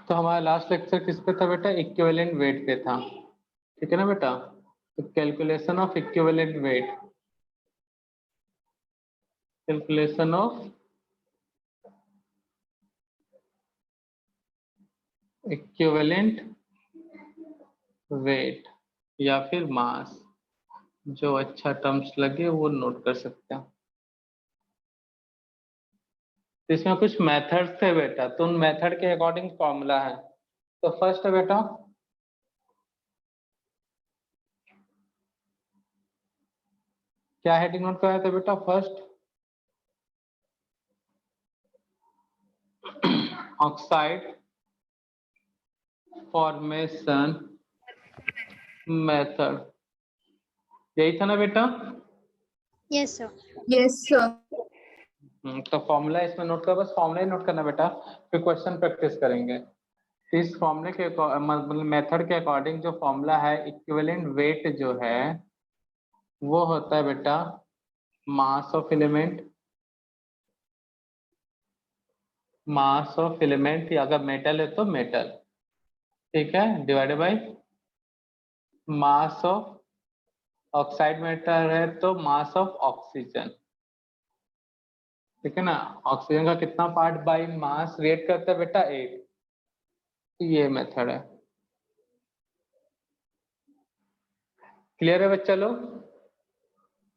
तो हमारा last lecture किस पे था बेटा? इक्विवेलेंट वेट पे था, ठीक है ना बेटा? तो calculation of equivalent weight, calculation of equivalent weight या फिर मास, जो अच्छा टर्म्स लगे वो नोट कर सकते हैं। तो इसमें कुछ मेथड्स थे बेटा, तो उन मेथड के अकॉर्डिंग फॉर्मूला है। तो फर्स्ट है बेटा क्या हेडिंग नोट कराया था बेटा? फर्स्ट ऑक्साइड फॉर्मेशन मेथड, यही था ना बेटा? Yes sir. Yes sir. तो फॉर्मूला इसमें नोट कर, बस फॉर्मूला ही नोट करना बेटा, फिर क्वेश्चन प्रैक्टिस करेंगे। इस फॉर्मूले के मतलब मेथड के अकॉर्डिंग जो फॉर्मूला है इक्विवेलेंट वेट जो है वो होता है बेटा मास of element, mass of element, या अगर मेटल है तो मेटल, ठीक है, divided by mass of oxide metal है तो मास ऑफ ऑक्सीजन, ठीक है ना? ऑक्सीजन का कितना पार्ट बाय मास वेट करता है बेटा? 8। ये मेथड है। क्लियर है बच्चा लोग?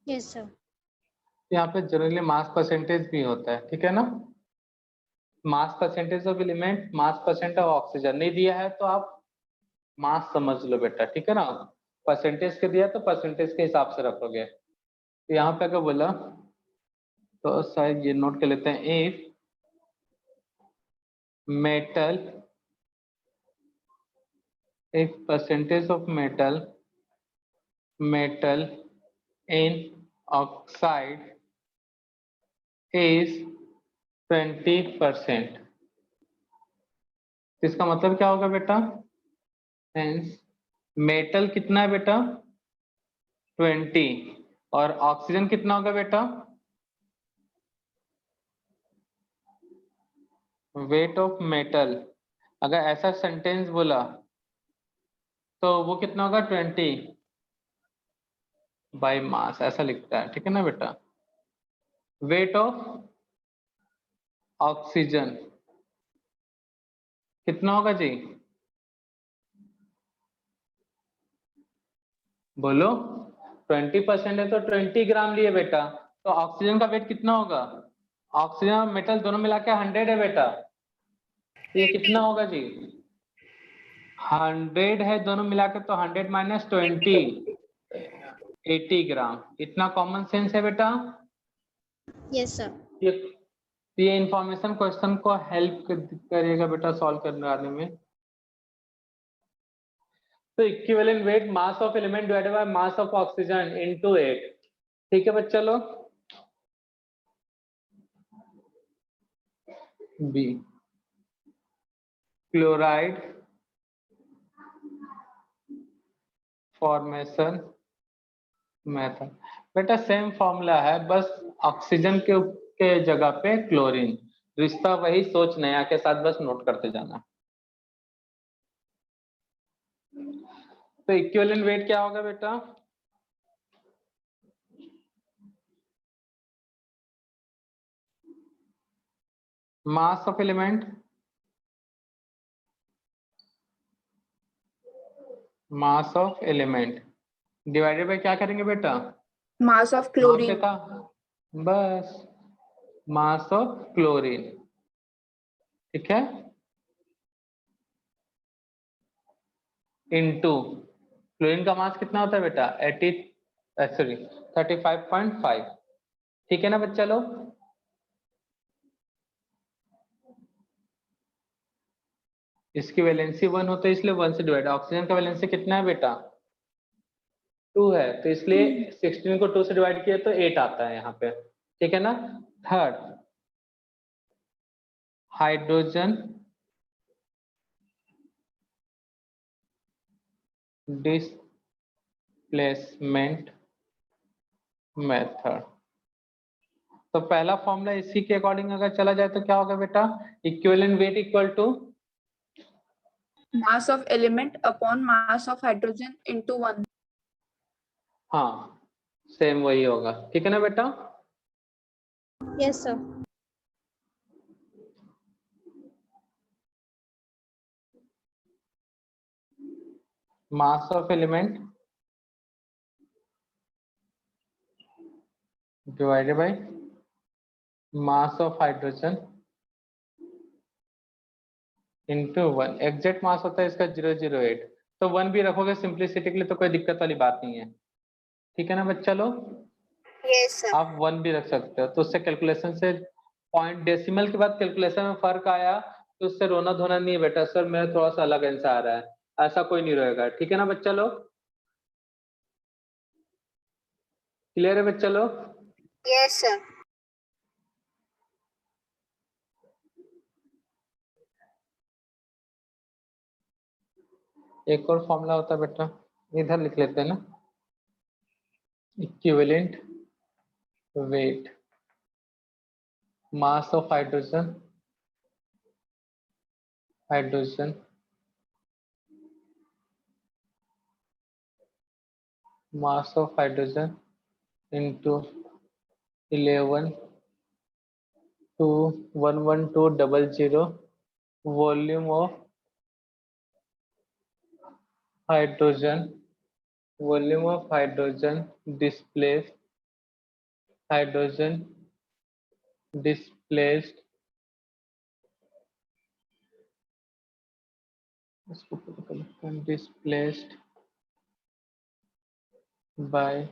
Yes sir. यहाँ पे जनरली मास परसेंटेज भी होता है, ठीक है ना? Mass percentage of element, mass percent of oxygen नहीं दिया है तो आप मास समझ लो बेटा, ठीक है ना? परसेंटेज के दिया तो परसेंटेज के हिसाब से रखोगे। तो यहाँ पे अगर बोला तो शायद ये नोट कर लेते हैं, if metal, if percentage of metal, metal in oxide is 20%, इसका मतलब क्या होगा बेटा? हेंस मेटल कितना है बेटा? 20, और ऑक्सीजन कितना होगा बेटा? वेट ऑफ मेटल, अगर ऐसा सेंटेंस बोला तो वो कितना होगा? 20 बाय मास, ऐसा लिखता है, ठीक है ना बेटा? वेट ऑफ ऑक्सीजन कितना होगा जी? बोलो। 20% है तो 20 ग्राम लिए बेटा, तो ऑक्सीजन का वेट कितना होगा? ऑक्सीजन और मेटल दोनों मिला के 100 है बेटा, ये कितना होगा जी? 100 है दोनों मिला के, तो 100 माइनस 20, 80 ग्राम। इतना कॉमन सेंस है बेटा? Yes sir. ये इंफॉर्मेशन क्वेश्चन को हेल्प करेगा बेटा सॉल्व करने में। तो equivalent weight mass of element divided by mass of oxygen into 8, ठीक है बच्चा लोग? बी क्लोराइड फॉर्मेशन मेथड, बेटा सेम फॉर्मूला है, बस ऑक्सीजन के जगह पे क्लोरीन, रिश्ता वही, सोच नया के साथ बस नोट करते जाना। तो इक्विवेलेंट वेट क्या होगा बेटा? मास of element, mass of element divided bye क्या करेंगे बेटा? मास ऑफ वहां पे क्लोरीन। था बस मास ऑफ क्लोरीन, ठीक है, इनटू क्लोरीन का मास कितना होता है बेटा? 35.5, ठीक है ना बच्चा लोग? इसकी वैलेंसी 1 होता है इसलिए 1 से डिवाइड, ऑक्सीजन का वैलेंसी कितना है बेटा? 2 है, तो इसलिए 16 को 2 से डिवाइड किया तो 8 आता है यहाँ पे, ठीक है ना? Third hydrogen displacement method. तो पहला फॉर्मूला इसी के अकॉर्डिंग अगर चला जाए तो क्या होगा बेटा? Equivalent weight equal to mass of element upon mass of hydrogen into 1. हाँ सेम वही होगा, ठीक है ना बेटा। Yes, sir. Mass of element divided by mass of hydrogen into 1। Exact mass होता है इसका 008, तो 1 भी रखोगे सिंप्लिसिटी के लिए तो कोई दिक्कत वाली बात नहीं है, ठीक है ना बच्चा लोग। Yes, sir. आप 1 भी रख सकते हो, तो उससे कैलकुलेशन से पॉइंट डेसिमल के बाद कैलकुलेशन में फर्क आया तो उससे रोना धोना नहीं है बेटा, सर मेरा थोड़ा सा अलग आंसर आ रहा है, ऐसा कोई नहीं रहेगा, ठीक है ना बच्चा लोग। क्लियर है बच्चा लोग। Yes, sir. एक और फॉर्मूला होता है बेटा, इधर लिख लेते हैं ना, equivalent weight mass of hydrogen mass of hydrogen into 11 to 11200 volume of hydrogen displaced displaced by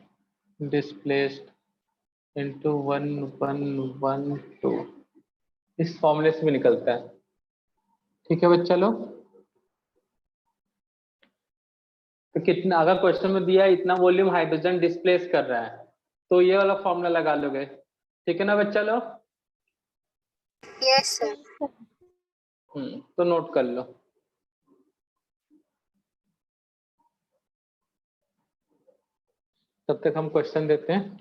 displaced into 1112, इस फॉर्मूले से भी निकलता है, ठीक है बच्चा लोग। तो कितना, अगर क्वेश्चन में दिया है इतना वॉल्यूम हाइड्रोजन डिस्प्लेस कर रहा है तो ये वाला फॉर्मूला लगा लोगे, ठीक है ना बच्चा लोग। Yes, sir. तो नोट कर लो। तब तक हम क्वेश्चन देते हैं।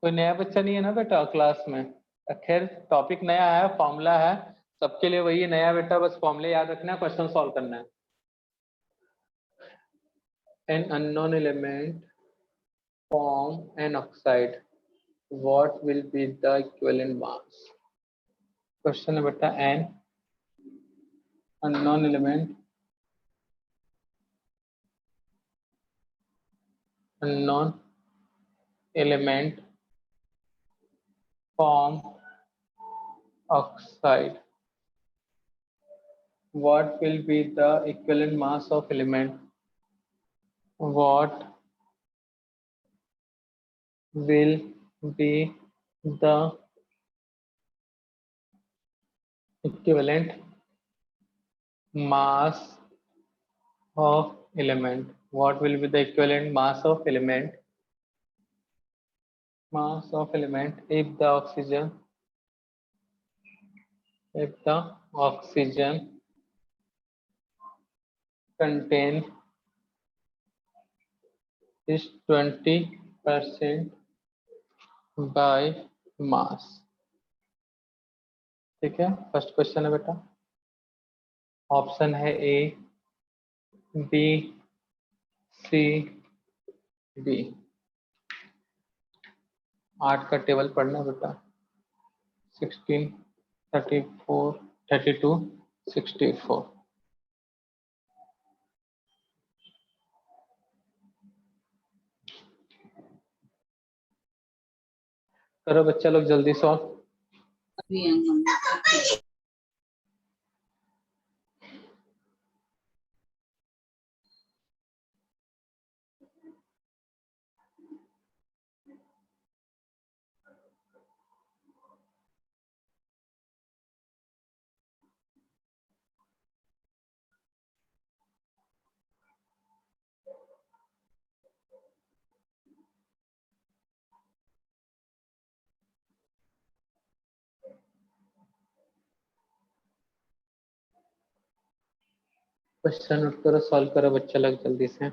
कोई नया बच्चा नहीं है ना बेटा क्लास में? खैर टॉपिक नया है, फॉर्मूला है, सबके लिए वही नया बेटा, बस फॉर्मूले याद रखना है, क्वेश्चन सॉल्व करना है। An unknown element form an oxide, what will be the equivalent mass? Question है बेटा, an unknown element form oxide, what will be the equivalent mass of element? What will be the equivalent mass of element? What will be the equivalent mass of element? Mass of element if the oxygen contain is 20% by mass, ठीक है। First question है बेटा, option है A B C D. 8 का table पढ़ना बेटा, 16 34 32 64। करो बच्चा लोग जल्दी सॉल्व। क्वेश्चन नोट करो, सॉल्व करो बच्चा लोग जल्दी से।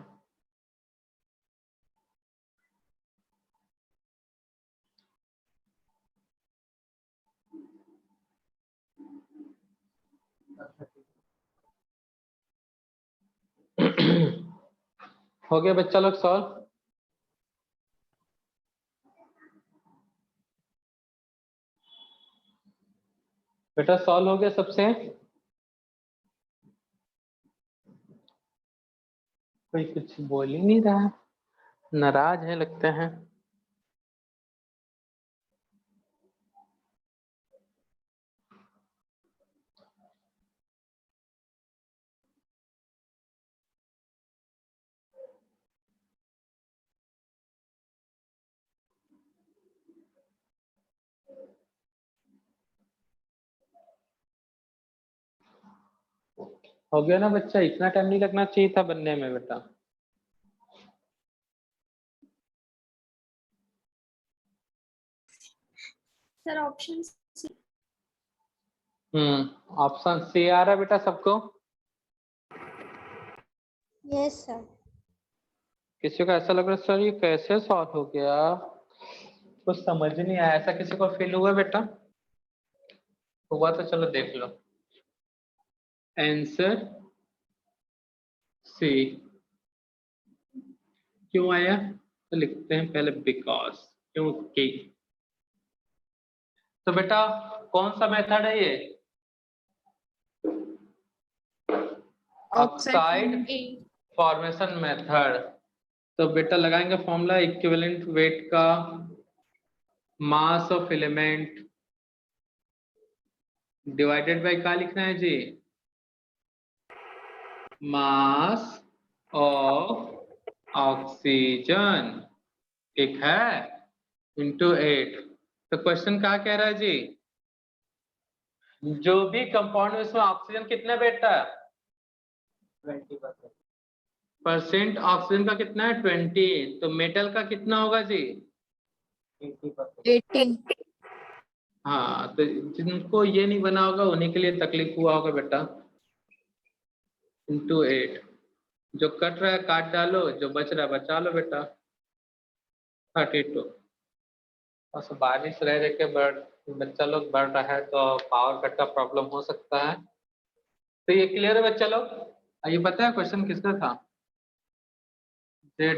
हो गया बच्चा लोग सॉल्व? बेटा सॉल्व हो गया सबसे? कोई कुछ बोल ही नहीं रहा, नाराज है लगते हैं। हो गया ना बच्चा? इतना टाइम नहीं लगना चाहिए था बनने में बेटा। सर ऑप्शन ऑप्शन सी आ रहा है बेटा सबको? Yes sir. किसी को ऐसा लग रहा है सर ये कैसे सॉल्व हो गया, कुछ समझ नहीं आया, ऐसा किसी को फील हुआ बेटा? हुआ तो चलो देख लो। Answer C. क्यों आया तो लिखते हैं पहले बिकॉज, क्योंकि। तो बेटा कौन सा मेथड है ये? Oxide formation method. तो बेटा लगाएंगे फॉर्मूला इक्विवेलेंट वेट का मास ऑफ एलिमेंट डिवाइडेड बाय क्या लिखना है जी? मास ऑफ ऑक्सीजन, ठीक है, इंटू 8। तो क्वेश्चन क्या कह रहा है जी? जो भी कंपाउंड में उसमें ऑक्सीजन कितना बेटा? 20% ऑक्सीजन का कितना है? 20। तो मेटल का कितना होगा जी? 80। हाँ, तो जिनको ये नहीं बना होगा उन्हीं के लिए तकलीफ हुआ होगा बेटा। इंटू 8, जो कट रहा है काट डालो, जो बच रहा है बचा लो बेटा। 32। बस बारिश रह रह के बच्चा लोग बढ़ रहा है तो पावर कट का प्रॉब्लम हो सकता है। तो ये क्लियर है बच्चा लोग? ये पता है क्वेश्चन किसका था? JEE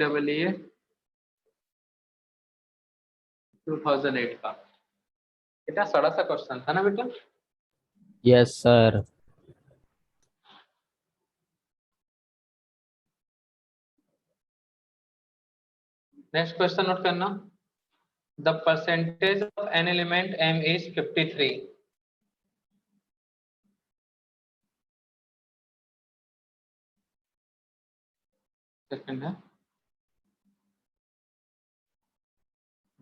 2008 का। बेटा सड़ा सा क्वेश्चन था ना बेटा? Yes sir. Next question note करना। The percentage of an element M is 53। Second है।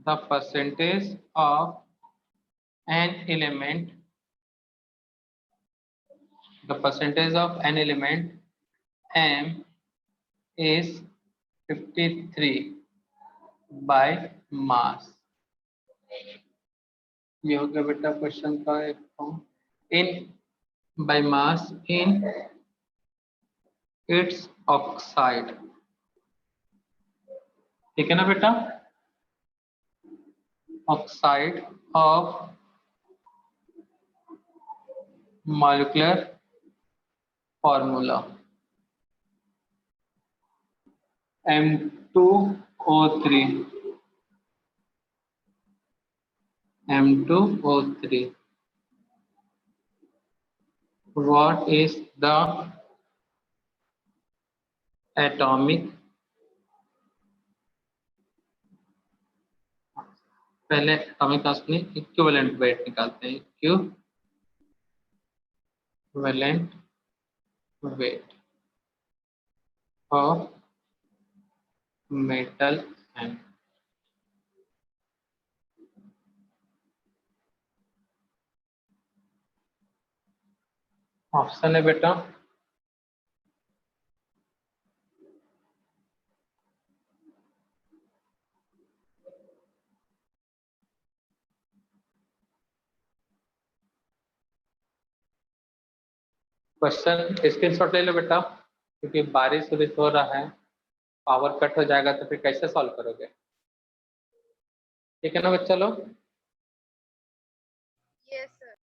The percentage of an element, the percentage of an element M is 53 by mass। ये हो गया बेटा क्वेश्चन का एक form. In by mass in its oxide, ठीक है ना बेटा? Oxide of molecular formula M2O3, M2O3। What is the atomic, पहले एटॉमिक मास नहीं इक्विवेलेंट वेट निकालते हैं। Equivalent weight of metal and option है बेटा क्वेश्चन स्क्रीनशॉट ले लो बेटा, क्योंकि बारिश उरिश हो रहा है, पावर कट हो जाएगा तो फिर कैसे सॉल्व करोगे? ठीक है ना बच्चा लोग? Yes sir.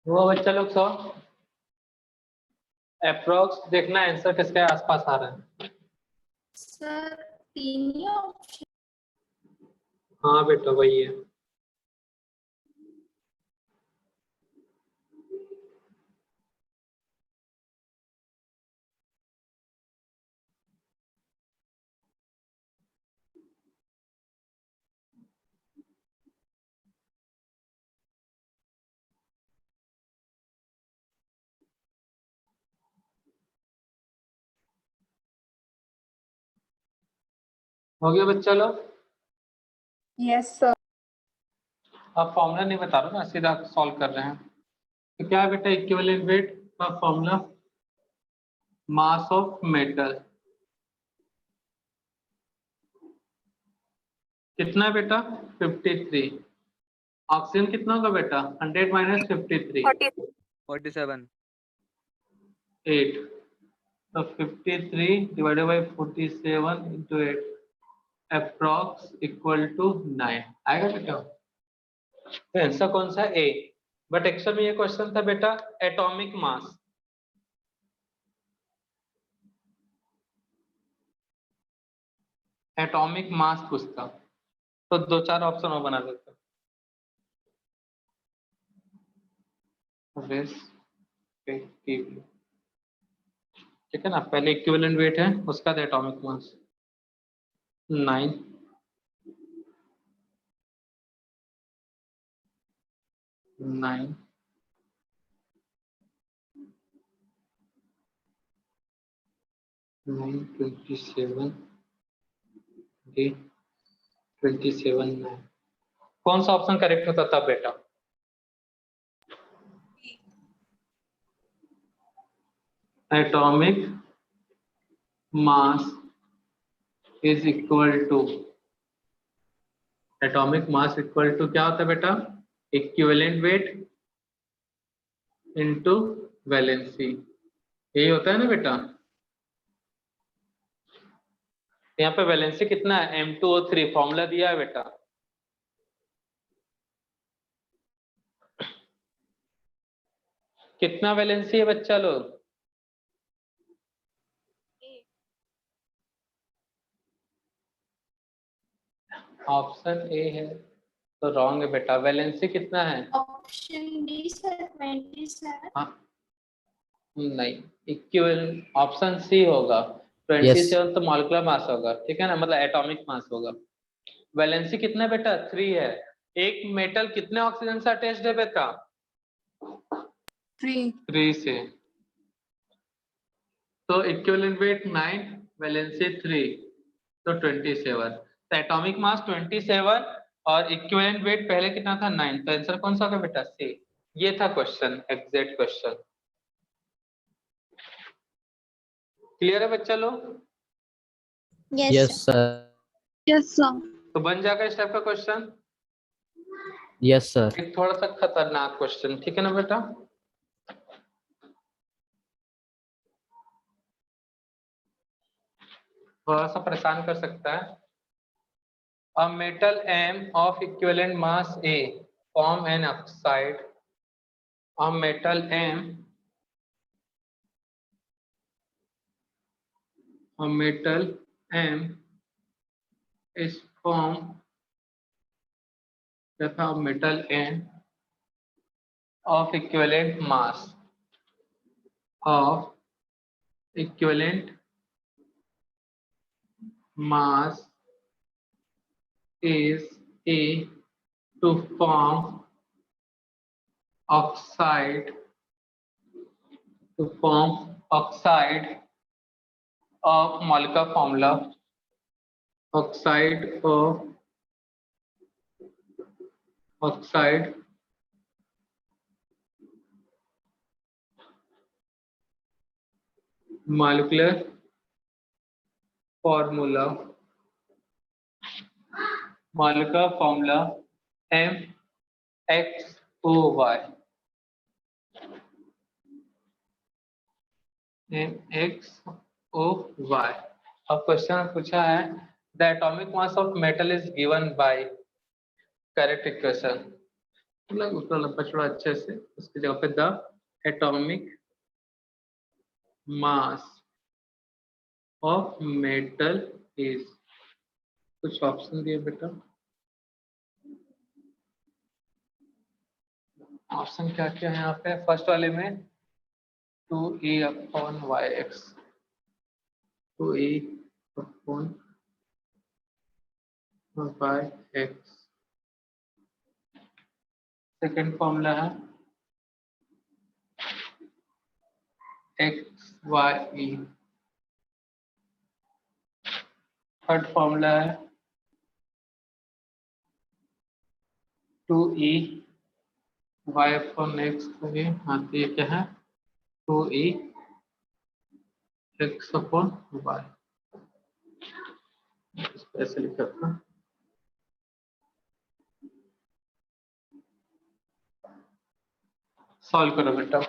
वो बच्चा लोग सो अप्रोक्स देखना आंसर किसके आसपास आ रहा है। सर तीन ही ऑप्शन। हाँ बेटा वही है। हो गया बच्चा लोग। Yes, sir. आप फॉर्मूला नहीं बता रहे ना, सीधा सॉल्व कर रहे हैं। तो क्या है बेटा इक्विवेलेंट वेट का फॉर्मूला, मास ऑफ मेटल कितना है बेटा 53। ऑक्सीजन कितना होगा बेटा 100 माइनस 53 47 8। तो 53 divided by 47 into 8 approx equal to 9 आएगा बेटा। तो आंसर कौन सा ए। बट एक्चुअल में ये क्वेश्चन था बेटा एटॉमिक मास। एटॉमिक मास पूछता तो दो चार ऑप्शन और बना देता। रेस्पेक्टिवली ठीक है ना, पहले इक्विवेलेंट वेट है उसका एटॉमिक मास 9 9 27 27 9। कौन सा ऑप्शन करेक्ट होता था बेटा। Atomic mass is equal to, atomic mass equal to क्या होता है बेटा इक्विवेलेंट वेट इनटू वैलेंसी, यही होता है ना बेटा। यहाँ पे वैलेंसी कितना है M2O3 फॉर्मूला दिया है बेटा। कितना वैलेंसी है बच्चा लोग, ऑप्शन ए है तो रॉन्ग है बेटा। वैलेंसी कितना है ऑप्शन डी सर 27। हाँ नहीं, इक्विवेलेंट ऑप्शन सी होगा। Yes. 27 तो मॉलिक्यूलर मास होगा ठीक है ना, मतलब एटॉमिक मास होगा। वैलेंसी कितना है बेटा 3 है। एक मेटल कितने ऑक्सीजन से अटैच्ड है बेटा 3. 3 से। तो इक्विवेलेंट वेट 9 वैलेंसी 3 तो 27। तो एटॉमिक मास 27 और इक्विवेलेंट वेट पहले कितना था 9। तो आंसर कौन सा होगा बेटा सी। ये था क्वेश्चन, एग्जैक्ट क्वेश्चन। क्लियर है बच्चा लोग। Yes, sir. Yes, sir. तो बन जाएगा इस टाइप का क्वेश्चन। Yes, sir. एक थोड़ा सा खतरनाक क्वेश्चन ठीक है ना बेटा। थोड़ा सा परेशान कर सकता है। A metal M of equivalent mass A form an oxide. A metal M, a metal M is formed तथा metal N of equivalent mass is A to form oxide of molecular formula, oxide molecular formula MXOY MXOY। अब question पूछा है the atomic mass of metal is given by correct equation. मतलब उसका लंबा चौड़ा अच्छे से, उसकी जगह पे the atomic mass of metal is. कुछ ऑप्शन दिए बेटा, ऑप्शन क्या क्या है यहाँ पे? फर्स्ट वाले में 2e upon y x, 2e upon y x. Second formula है x y e. Third formula है 2e वाई अपॉन एक्स। हाँ तो ये क्या है? 2e x upon Y. इसको ऐसे लिखा था। सॉल्व करो बेटा।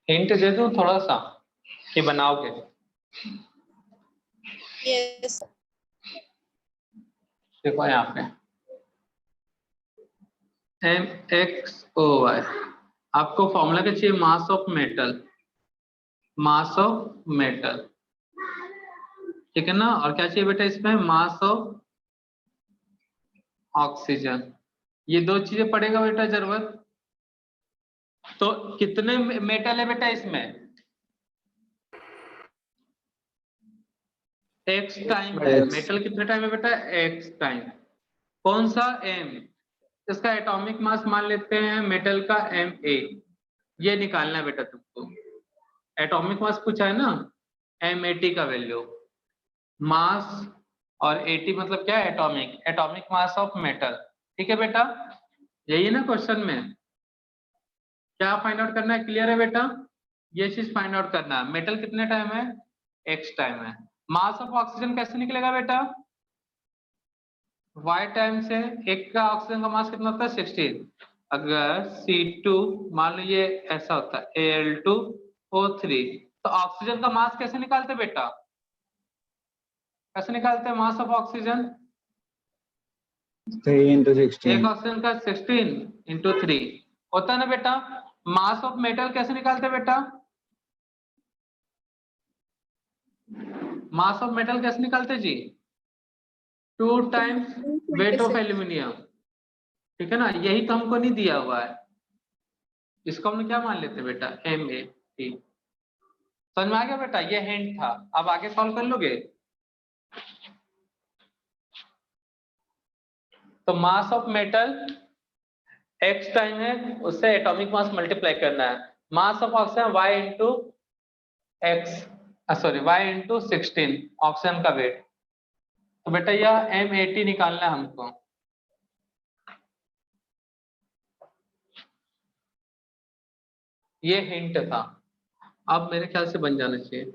हिंट दे दूं थोड़ा सा कि बनाओगे? Yes. देखो यहाँ पे एम एक्स ओ वाई, आपको फॉर्मूला क्या चाहिए? मास of metal, mass of metal, ठीक है ना? और क्या चाहिए बेटा इसमें? मास ऑफ ऑक्सीजन। ये दो चीजें पड़ेगा बेटा जरूरत। तो कितने मेटल है बेटा इसमें? एक्स टाइम है। X. मेटल कितने टाइम है बेटा? X time. कौन सा? एम। इसका एटॉमिक मास मान लेते हैं मेटल का एम ए। ये निकालना है बेटा तुमको। एटॉमिक मास पूछा है ना, एम ए टी का वैल्यू, मास, और एटी मतलब क्या है? Atomic, atomic mass of metal. ठीक है बेटा, यही है ना क्वेश्चन में? क्या फाइंड आउट करना है? क्लियर है बेटा? ये चीज फाइंड आउट करना है। मेटल कितने टाइम है? एक्स टाइम है। मास ऑफ ऑक्सीजन कैसे निकलेगा बेटा? y टाइम से। एक का ऑक्सीजन का मास कितना होता है? 16। अगर C2 मान लो ये ऐसा होता है Al2O3, तो ऑक्सीजन का मास कैसे निकालते बेटा? कैसे निकालते हैं मास ऑफ ऑक्सीजन? 3 into एक 16. ऑक्सीजन का 16 इंटू 3 होता है ना बेटा। मास ऑफ मेटल कैसे निकालते बेटा? मास ऑफ मेटल कैसे निकालते जी? 2 टाइम्स वेट ऑफ 26. एल्यूमिनियम। ठीक है ना? यही तो हमको नहीं दिया हुआ है, इसको हम लोग क्या मान लेते बेटा? M a t. समझ में आ गया बेटा? ये हिंट था। अब आगे सॉल्व कर लोगे? तो mass of metal x time है, उससे एटॉमिक मास मल्टीप्लाई करना है। Mass of oxygen y into x, sorry y into 16 oxygen का वेट। तो बेटा यह एम ए टी निकालना है हमको। ये हिंट था, अब मेरे ख्याल से बन जाना चाहिए।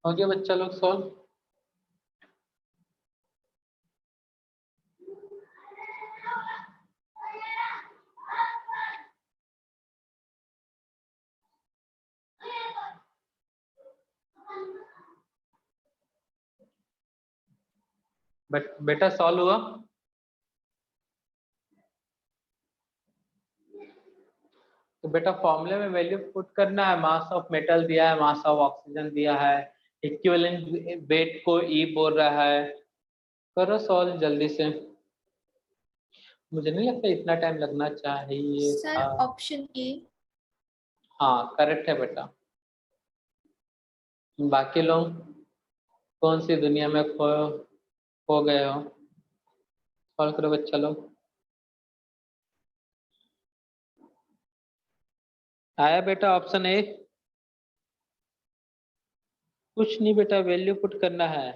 हो गया बच्चा लोग सॉल्व? बेटा सॉल्व हुआ? तो बेटा फॉर्मूले में वैल्यू पुट करना है, मास ऑफ मेटल दिया है, मास ऑफ ऑक्सीजन दिया है, इक्विवेलेंट वेट को ई बोल रहा है। करो सॉल्व जल्दी से, मुझे नहीं लगता इतना टाइम लगना चाहिए सर था। Option A. हाँ करेक्ट है बेटा। बाकी लोग कौन सी दुनिया में खो गए हो? सॉल्व करो बच्चा लोग। आया बेटा ऑप्शन ए? कुछ नहीं बेटा, वैल्यू पुट करना है।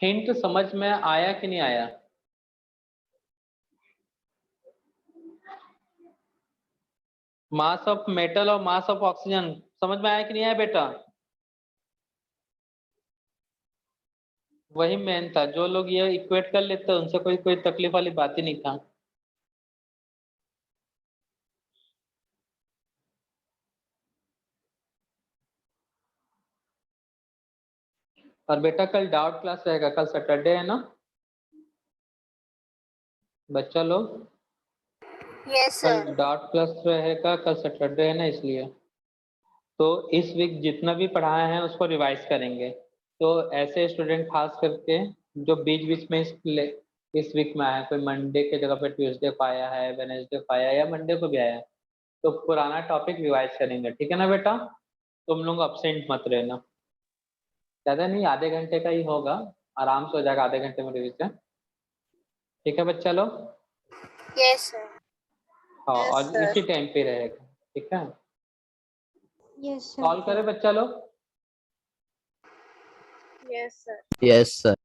हिंट समझ में आया कि नहीं आया? मास ऑफ मेटल और मास ऑफ ऑक्सीजन समझ में आया कि नहीं आया बेटा? वही मेन था, जो लोग ये इक्वेट कर लेते हैं उनसे कोई कोई तकलीफ वाली बात ही नहीं था। और बेटा कल डाउट क्लास रहेगा, कल सैटरडे है ना बच्चा लोग? यस कल सर। डाउट क्लास रहेगा, कल सैटरडे है ना इसलिए। तो इस वीक जितना भी पढ़ाए हैं उसको रिवाइज करेंगे। तो ऐसे स्टूडेंट खास करके जो बीच बीच में इस वीक में आया, कोई मंडे के जगह पे ट्यूसडे को आया है, वेनेसडे को आया या मंडे को भी आया है, तो पुराना टॉपिक रिवाइज करेंगे, ठीक है ना बेटा? तुम लोग अपसेंट मत रहना। ज्यादा नहीं, आधे घंटे का ही होगा, आराम से हो जाएगा आधे घंटे में रिविजन। ठीक है बच्चा लोग? Yes sir. हाँ Yes, और sir. इसी टाइम पे रहेगा, ठीक है? यस सॉल्व करे बच्चा लोग। Yes sir. Yes, sir.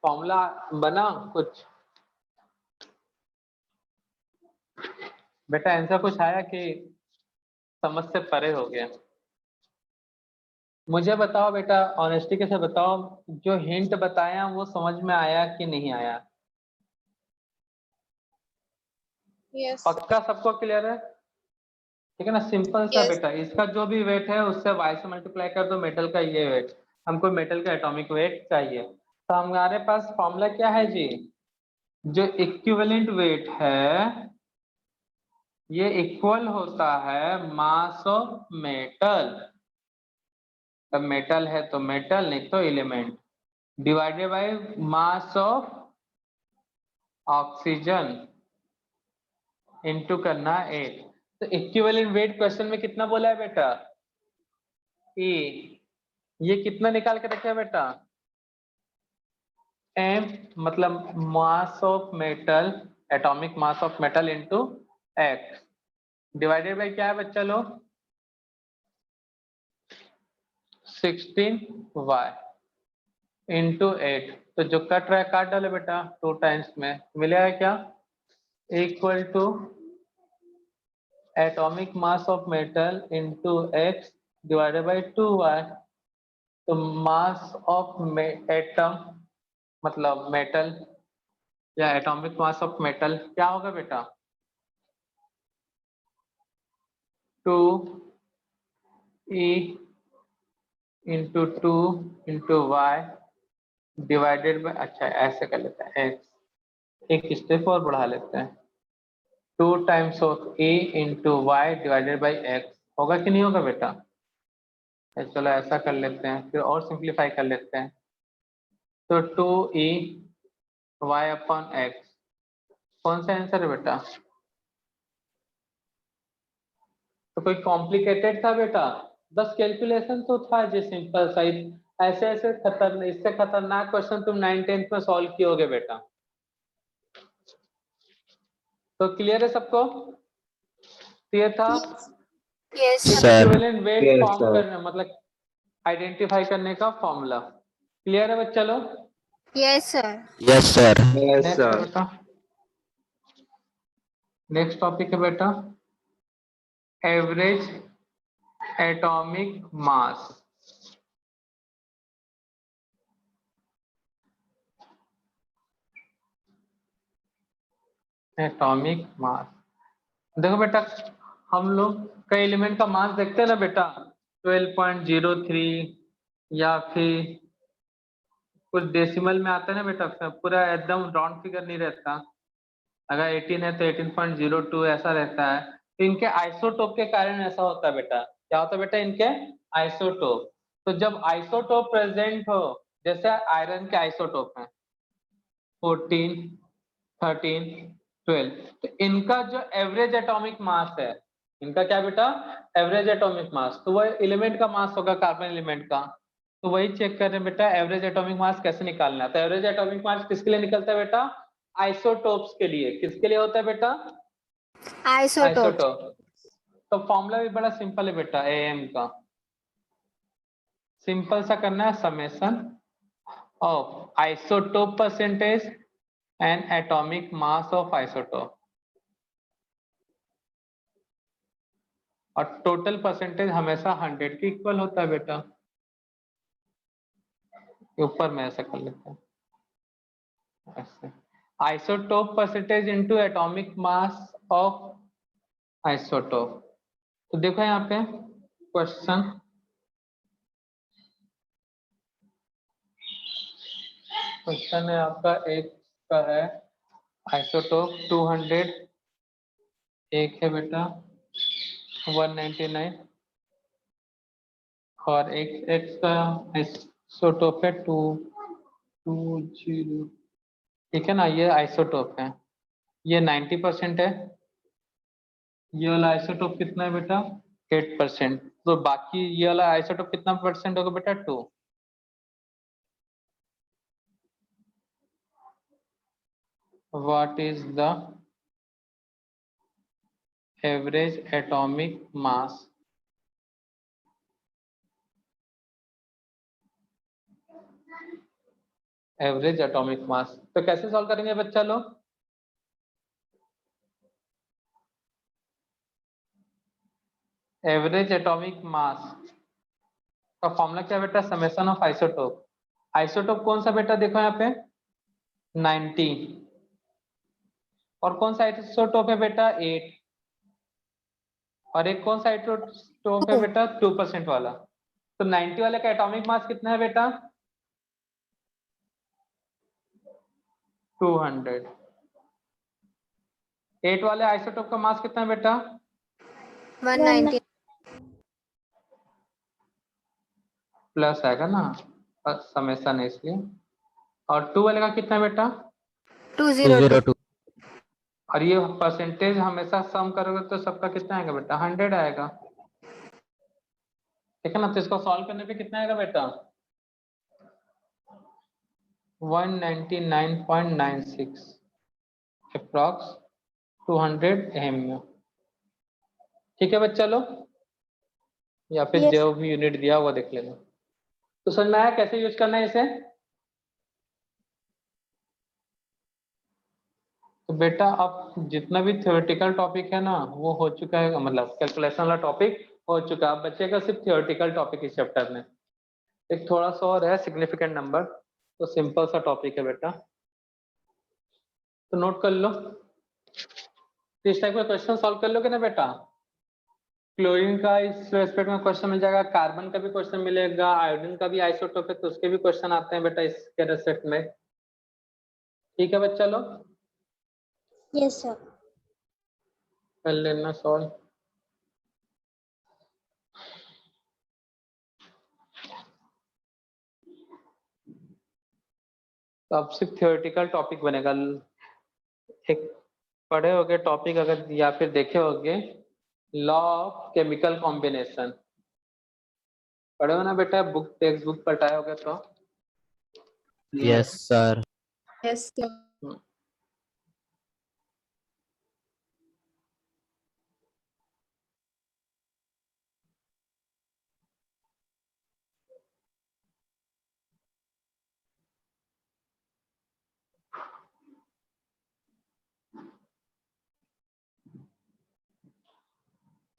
Formula बना कुछ? बेटा आंसर कुछ आया कि समझ से परे हो गया? मुझे बताओ बेटा, ऑनेस्टी के साथ बताओ, जो हिंट बताया वो समझ में आया कि नहीं आया? यस पक्का सबको क्लियर है? ठीक है ना, सिंपल सा Yes. बेटा, इसका जो भी वेट है उससे y से मल्टीप्लाई कर दो, मेटल का ये वेट, हमको मेटल का एटॉमिक वेट चाहिए। तो हमारे पास फॉर्मूला क्या है जी? जो इक्विवेलेंट वेट है ये इक्वल होता है मास ऑफ मेटल, तब मेटल है तो मेटल, नहीं तो element, divided by mass of oxygen into करना 8। तो इक्विवेलेंट वेट क्वेश्चन में कितना बोला है बेटा? E। ये कितना निकाल के रखे बेटा? M, मतलब मास of metal, atomic mass of metal into x, divided bye क्या है बच्चा लोग? 16y into 8। तो जो कट रहा है काट डालो बेटा, 2 टाइम्स में मिलेगा क्या? Equal to atomic mass of metal into x divided by 2y। तो मास ऑफ एटम मतलब मेटल या एटॉमिक मास ऑफ मेटल क्या होगा बेटा? 2e into 2 into y divided by, अच्छा ऐसे कर लेते हैं, x एक स्टेप और बढ़ा लेते हैं, 2 times of e into y divided by x. होगा कि नहीं होगा बेटा? चलो ऐसा कर लेते हैं, फिर और सिंप्लीफाई कर लेते हैं। तो 2e वाई अपॉन एक्स, कौन सा आंसर है बेटा? तो कोई कॉम्प्लिकेटेड था बेटा? बस कैलकुलेशन तो था जी, सिंपल सा। ऐसे ऐसे इससे खतरनाक क्वेश्चन तुम 9th-10th में सॉल्व कियोगे बेटा। तो क्लियर है सबको? ये था Yes. Sir. Equivalent weight form करना, मतलब आइडेंटिफाई करने का फॉर्मूला। क्लियर है बच्चा लोग? Yes, sir. Yes, sir. Next है बेटा, नेक्स्ट टॉपिक है बेटा average atomic mass. Atomic mass, देखो बेटा, हम लोग कई एलिमेंट का मास देखते हैं ना बेटा, 12.03 या फिर कुछ डेसिमल में आता है ना बेटा, पूरा एकदम राउंड फिगर नहीं रहता। अगर 18 है तो 18.02 ऐसा रहता है। तो इनके आइसोटोप के कारण ऐसा होता है बेटा। क्या होता है बेटा? इनके आइसोटोप। तो जब आइसोटोप प्रेजेंट हो, जैसे आयरन के आइसोटोप हैं 14, 13, 12, तो इनका जो एवरेज एटॉमिक मास है, इनका क्या बेटा? Average atomic mass. तो वह एलिमेंट का मास होगा कार्बन एलिमेंट का। तो वही चेक कर रहे हैं बेटा, एवरेज एटॉमिक मास कैसे निकालना है। तो एवरेज एटॉमिक मास किसके लिए निकलता है बेटा? आइसोटोप्स के लिए। किसके लिए होता है बेटा? Isotope. आइसोटोप। तो फॉर्मूला भी बड़ा सिंपल है बेटा, एम का सिंपल सा करना है, summation of isotope percentage and atomic mass of isotope, और टोटल परसेंटेज हमेशा 100 के इक्वल होता है बेटा। ऊपर में ऐसा कर लेते हैं, ऐसे isotope percentage into atomic mass of isotope. तो देखो यहाँ पे क्वेश्चन है आपका, एक का है आइसोटोप 200, एक है बेटा 199, और एक एक्स का आइसोटोप है 220। ठीक है ना, ये आइसोटोप है, ये 90% है। ये वाला आइसोटोप कितना है बेटा? 8%। तो बाकी ये वाला आइसोटोप कितना परसेंट होगा बेटा? 2। What is the average atomic mass average atomic mass? तो कैसे सॉल्व करेंगे बच्चा लोग? एवरेज एटॉमिक मास का फॉर्मूला क्या बेटा? Summation of isotope. आइसोटोप कौन सा बेटा? देखो यहाँ पे 90, और कौन सा आइसोटोप है बेटा? 8, और एक कौन सा आइसोटोप है बेटा? 2% वाला। तो 90 वाले का एटॉमिक मास कितना है बेटा? 200। 8 वाले आइसोटोप का मास कितना है बेटा? 190. प्लस आएगा ना, समेशन है इसलिए। और 2 वाले का कितना है बेटा? 202. 202. और ये परसेंटेज हमेशा सम करोगे तो सबका कितना आएगा बेटा? 100 आएगा। ठीक है ना, तो इसको सॉल्व करने पे कितना आएगा बेटा? 199.96 अप्रॉक्स 200 एम। ठीक है बच्चा लोग, या फिर जो भी यूनिट दिया हुआ देख लेना। तो समझ में आया कैसे यूज करना है इसे? तो बेटा अब जितना भी थ्योरेटिकल टॉपिक है ना वो हो चुका है, मतलब कैलकुलेशन वाला टॉपिक हो चुका है। अब बचेगा सिर्फ थ्योरेटिकल टॉपिक इस चैप्टर में। एक थोड़ा सा और है, सिग्निफिकेंट नंबर, तो सिंपल सा टॉपिक है बेटा, तो नोट कर लो। तो इस टाइप का क्वेश्चन सॉल्व कर लोगे ना बेटा। क्लोरीन का इस रेस्पेक्ट में क्वेश्चन मिल जाएगा, कार्बन का भी क्वेश्चन मिलेगा, आयोडीन का भी आइसोटोप है तो उसके भी क्वेश्चन आते हैं बेटा इसके रेस्पेक्ट में। ठीक है बच्चा लोग, Yes, sir. कर लेना सॉल्व। तो अब सिर्फ थियोरेटिकल टॉपिक बनेगा। एक पढ़े होगे टॉपिक अगर, या फिर देखे होगे लॉ ऑफ केमिकल कॉम्बिनेशन, पढ़े हो ना बेटा? बुक, टेक्स्ट बुक पढ़ाए होगे तो। Yes, sir. Yes, sir.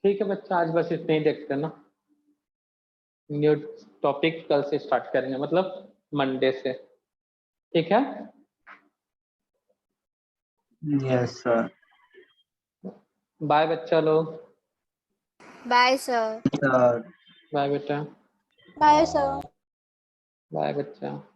ठीक है बच्चा, आज बस इतना ही देखते ना। न्यू टॉपिक कल से स्टार्ट करेंगे, मतलब मंडे से। ठीक है, Yes, sir. बाय बच्चा लोग। Bye, sir. Sir. बाय बेटा। Bye, sir. बाय बच्चा।